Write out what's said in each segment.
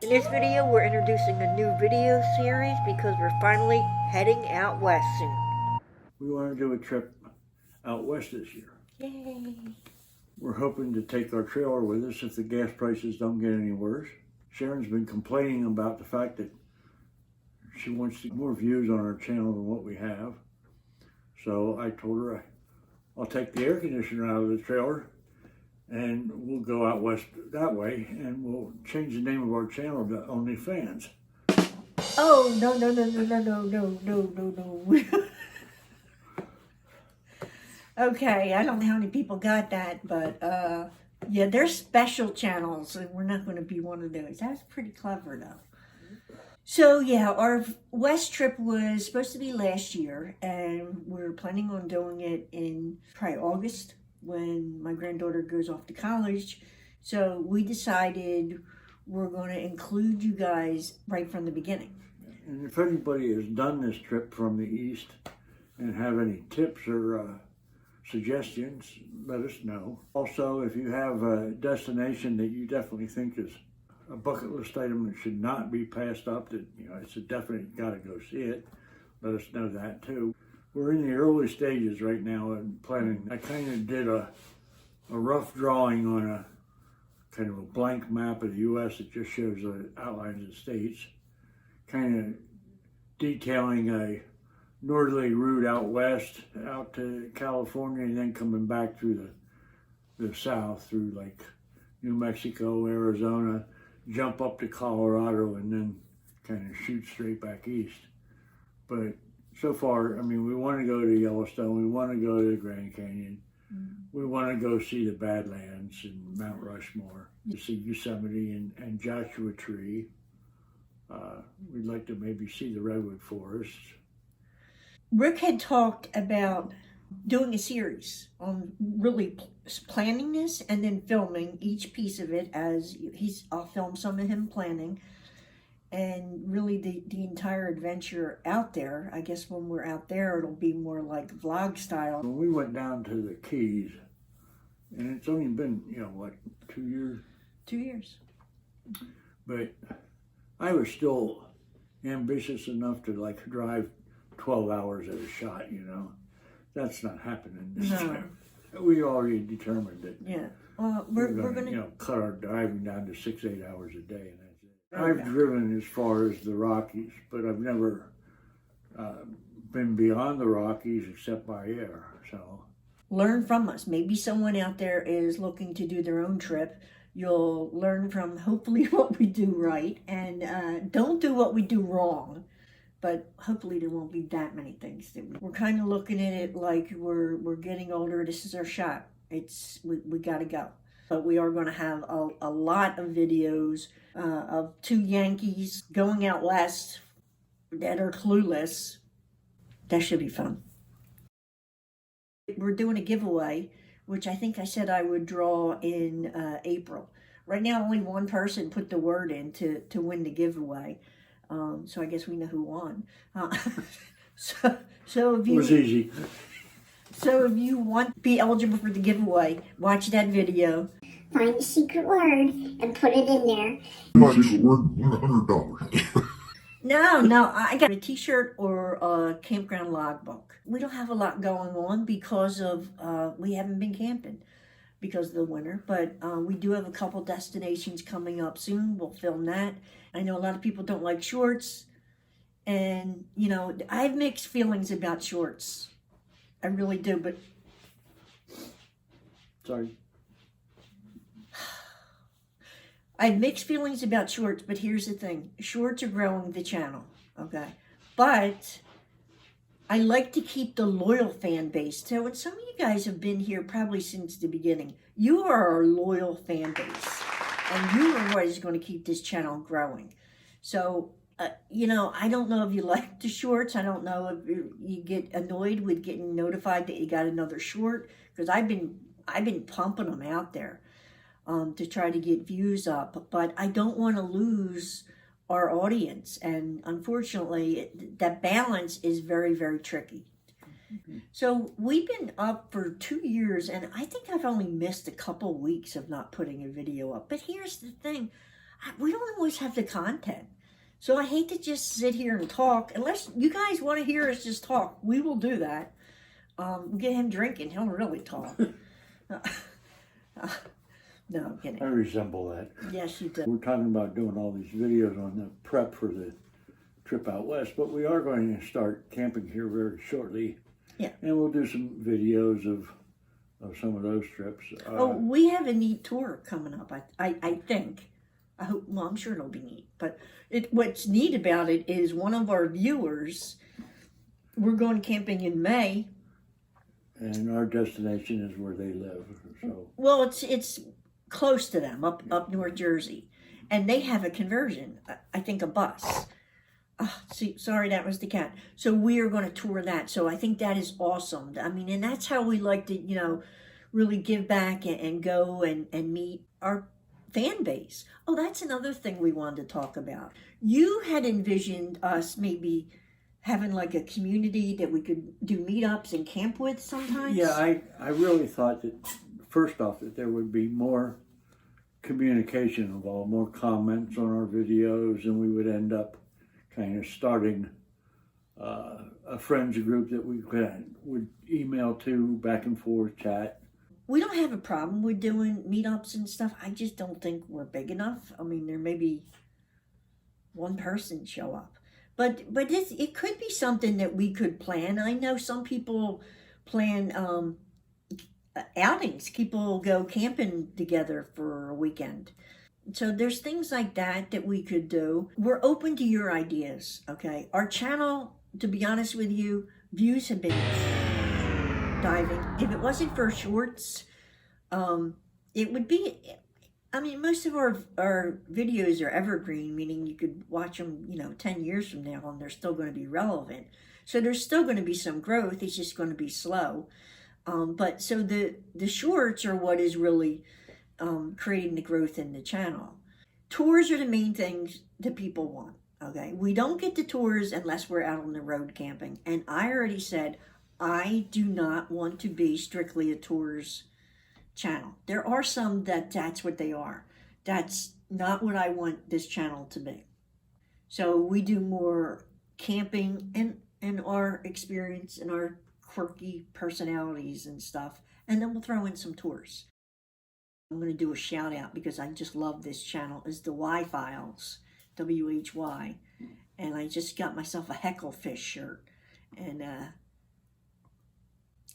In this video, we're introducing a new video series because we're finally heading out west soon. We want to do a trip out west this year. Yay! We're hoping to take our trailer with us if the gas prices don't get any worse. Sharon's been complaining about the fact that she wants more views on our channel than what we have. So I told her I'll take the air conditioner out of the trailer and we'll go out west that way, and we'll change the name of our channel to OnlyFans. Oh, no. Okay, I don't know how many people got that, but yeah, they're special channels, and we're not going to be one of those. That's pretty clever, though. So yeah, our west trip was supposed to be last year, and we're planning on doing it in probably August, when my granddaughter goes off to college. So we decided we're going to include you guys right from the beginning. And if anybody has done this trip from the east and have any tips or suggestions, let us know. Also, if you have a destination that you definitely think is a bucket list item that should not be passed up, that it's a definite gotta go see it, let us know that too. We're in the early stages right now in planning. I kind of did a rough drawing on a kind of a blank map of the U.S. that just shows the outlines of the states, kind of detailing a northerly route out west, out to California, and then coming back through the south, through like New Mexico, Arizona, jump up to Colorado, and then kind of shoot straight back east. But so far, I mean, we want to go to Yellowstone, we want to go to the Grand Canyon, we want to go see the Badlands and Mount Rushmore, to see Yosemite and Joshua Tree. We'd like to maybe see the Redwood Forest. Rick had talked about doing a series on really planning this and then filming each piece of it as I'll film some of him planning, and really the entire adventure out there. I guess when we're out there, it'll be more like vlog style. When we went down to the Keys, and it's only been, 2 years? 2 years. But I was still ambitious enough to like drive 12 hours at a shot, That's not happening this time. We already determined that. Yeah. We're gonna cut our driving down to 6-8 hours a day, and that's it. I've driven as far as the Rockies, but I've never been beyond the Rockies except by air. So learn from us. Maybe someone out there is looking to do their own trip. You'll learn from hopefully what we do right, and don't do what we do wrong. But hopefully there won't be that many things. We're kind of looking at it like we're getting older. This is our shot. We got to go. But we are going to have a lot of videos of two Yankees going out west that are clueless. That should be fun. We're doing a giveaway, which I think I said I would draw in April. Right now, only one person put the word in to win the giveaway. So I guess we know who won. So if you, it was easy. So if you want to be eligible for the giveaway, watch that video. Find the secret word and put it in there. Secret word, $100. No, I got a t-shirt or a campground logbook. We don't have a lot going on because of, we haven't been camping because of the winter, but we do have a couple destinations coming up soon. We'll film that. I know a lot of people don't like shorts, and I have mixed feelings about shorts. I really do, but Sorry. I have mixed feelings about shorts, but here's the thing. Shorts are growing the channel, okay? But I like to keep the loyal fan base. So, and some of you guys have been here probably since the beginning. You are our loyal fan base, and you are what is going to keep this channel growing. So, I don't know if you like the shorts. I don't know if you get annoyed with getting notified that you got another short, because I've been pumping them out there to try to get views up. But I don't want to lose our audience, and unfortunately, that balance is very, very tricky. So we've been up for 2 years, and I think I've only missed a couple weeks of not putting a video up. But here's the thing. we don't always have the content. So I hate to just sit here and talk. Unless you guys want to hear us just talk, we will do that. We'll get him drinking. He'll really talk. No, I'm kidding. I resemble that. Yes, you do. We're talking about doing all these videos on the prep for the trip out west, but we are going to start camping here very shortly. Yeah. And we'll do some videos of some of those trips. We have a neat tour coming up, I think. I hope, well, I'm sure it'll be neat. But what's neat about it is one of our viewers, we're going camping in May. And our destination is where they live. So. Well, it's close to them, up North Jersey. And they have a conversion, I think a bus. Sorry, that was the cat. So we are going to tour that. So I think that is awesome. I mean, and that's how we like to, really give back and go and meet our fan base. Oh, that's another thing we wanted to talk about. You had envisioned us maybe having like a community that we could do meetups and camp with sometimes. Yeah, I really thought that, first off, that there would be more communication involved, more comments on our videos, and we would end up kind of starting a friends group that we would email to, back and forth, chat. We don't have a problem with doing meetups and stuff. I just don't think we're big enough. I mean, there may be one person show up. But it could be something that we could plan. I know some people plan outings. People go camping together for a weekend. So there's things like that we could do. We're open to your ideas, okay? Our channel, to be honest with you, views have been diving. If it wasn't for shorts, it would be, I mean, most of our videos are evergreen, meaning you could watch them, 10 years from now and they're still going to be relevant. So there's still going to be some growth. It's just going to be slow. But so the shorts are what is really creating the growth in the channel. Tours are the main things that people want, okay? We don't get the tours unless we're out on the road camping. And I already said, I do not want to be strictly a tours channel. There are some that's what they are. That's not what I want this channel to be. So we do more camping and our experience and our quirky personalities and stuff. And then we'll throw in some tours. I'm going to do a shout out because I just love this channel. Is the Y Files, WHY. And I just got myself a Hecklefish shirt. And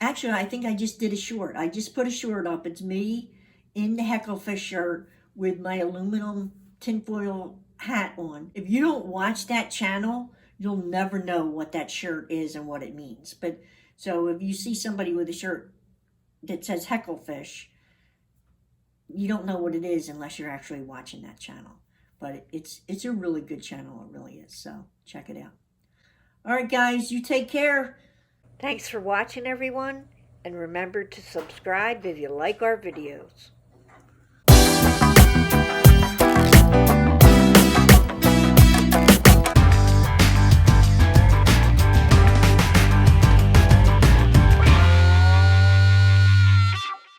actually, I think I just did a short. I just put a short up. It's me in the Hecklefish shirt with my aluminum tinfoil hat on. If you don't watch that channel, you'll never know what that shirt is and what it means. But so if you see somebody with a shirt that says Hecklefish, you don't know what it is unless you're actually watching that channel. But it's a really good channel. It really is. So check it out. All right, guys, you take care. Thanks for watching, everyone. And remember to subscribe if you like our videos.